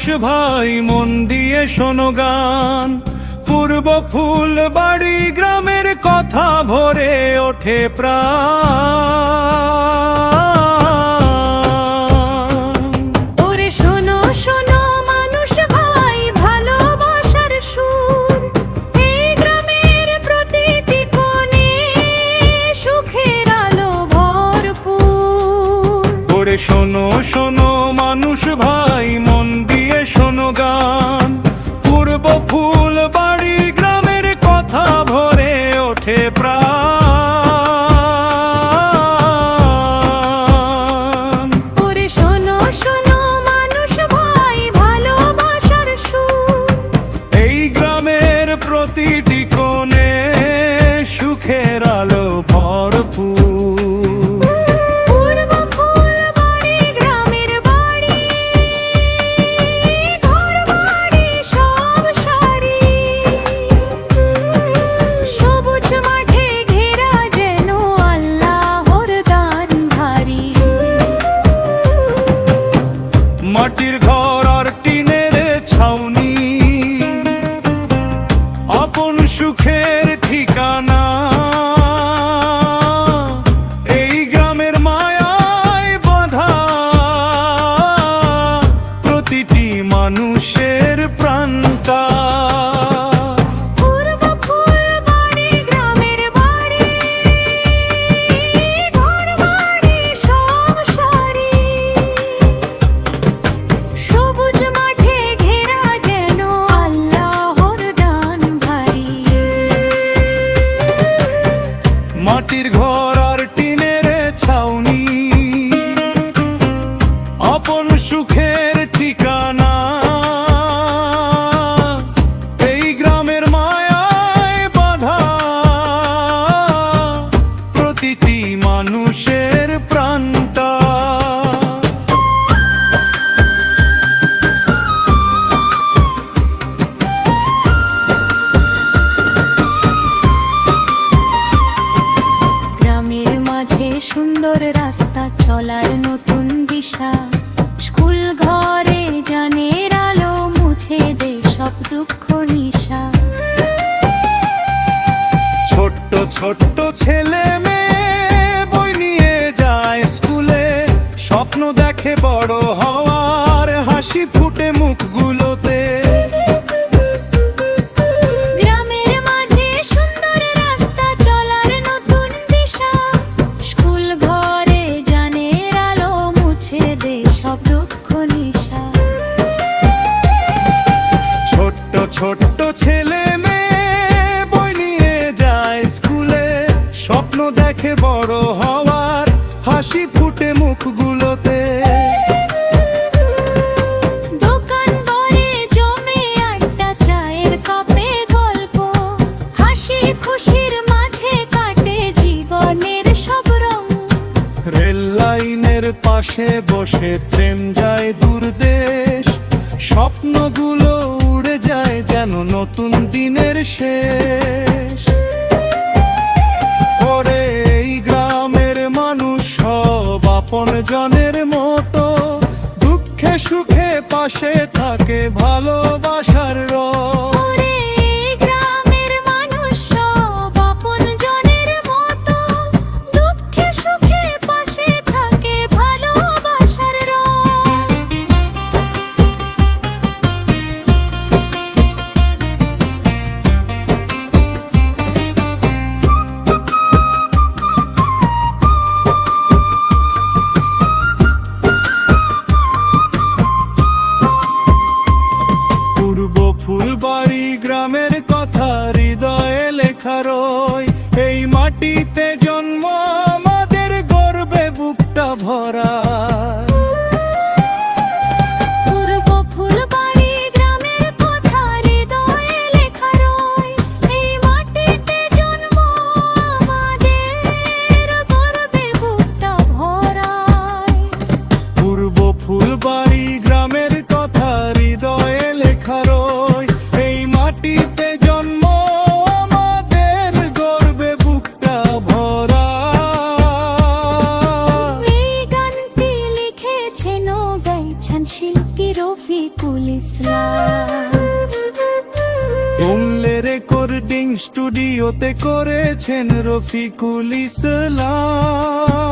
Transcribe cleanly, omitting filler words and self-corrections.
মানুষ ভাই মন দিয়ে শোনো গান। পূর্ব ফুলবাড়ি গ্রামের কথা ভরে ওঠে প্রাণ। ওরে শোনো শোনো মানুষ ভাই ভালোবাসার সুর, এই গ্রামের প্রতিটি কোণে সুখের আলো ভরপুর। ওরে শোনো শোনো মানুষ ভাই মন দিয়ে শোনো গান। পূর্ব ফুলবাড়ি গ্রামের কথা ভরে ওঠে প্রাণ। ওরে শোনো শোনো মানুষ ভাই ভালোবাসার সুর, এই গ্রামের প্রতিটি কোণে সুখের আলো ভরপুর। পূর্ব ফুলবাড়ি গ্রামের বাড়ি, ঘরবাড়ি সব সারি, সবুজ মাঠে ঘেরা যেন আল্লাহর দান ভারী। মাটির ঘর আর টিনের ছাউনি আপন সুখের ঠিকানা। এই গ্রামের মায়ায় বাঁধা প্রতিটি মানুষের প্রাণটা। পূর্ব ফুলবাড়ি গ্রামের বাড়ি, ঘরবাড়ি সব সারি, সবুজ মাঠে ঘেরা যেন আল্লাহর দান ভারী। মাটির ঘর আর টিনের ছাউনি আপন সুখের ঠিকানা। এই গ্রামের মায়ায় বাঁধা প্রতিটি মানুষের প্রাণটা। গ্রামের মাঝে সুন্দর রাস্তা, চলার নতুন দিশা, স্কুল ঘরে জানের আলো মুছে দে সব দুঃখ নিশা। ছোট্ট ছোট্ট ছেলে মেয়ে বই নিয়ে যায় স্কুলে, স্বপ্ন দেখে বড় হওয়ার, হাসি ফুটে মুখগুলোতে। গ্রামের মাঝে সুন্দর রাস্তা, চলার নতুন দিশা, স্কুল ঘরে জানের আলো মুছে দে সব দুঃখ নিশা। ছোট্ট ছোট্ট ছেলে মেয়ে বই নিয়ে যায় স্কুলে, স্বপ্ন দেখে বড় হওয়ার, হাসি ফুটে মুখগুলোতে। দোকান ঘরে জমে আড্ডা, চায়ের কাপে গল্প, হাসি খুশির মাঝে কাটে জীবনের সব রং। রেল লাইনের পাশে বসে ট্রেন যায় দূর দেশ, স্বপ্নগুলো উড়ে যায় যেন নতুন দিনের শেষ। ওরে এই গ্রামের মানুষ সব আপন জনের মতো, দুঃখে সুখে পাশে থাকে ভালোবাসার রং। ওরে গ্রামের মানুষ সব আপন জনের মতো, দুঃখে সুখে পাশে থাকে ভালোবাসার রং। পূর্ব ফুলবাড়ি গ্রামের কথা হৃদয়ে লেখা রয়, এই মাটিতে জন্ম আমাদের গর্বে বুকটা ভরা। পূর্ব ফুলবাড়ি গ্রামের কথা হৃদয়ে লেখা রয়, এই মাটিতে জন্ম আমাদের গর্বে বুকটা ভরায়। পূর্ব ফুলবাড়ি গ্রামের কথা হৃদয়ে লেখা রয়, এই মাটিতে জন্ম আমাদের গর্বে বুকটা গাইছেন শিল্পী রফিকুল ইসলাম। উমলে রেকর্ডিং স্টুডিওতে করেছেন রফিকুল ইসলাম।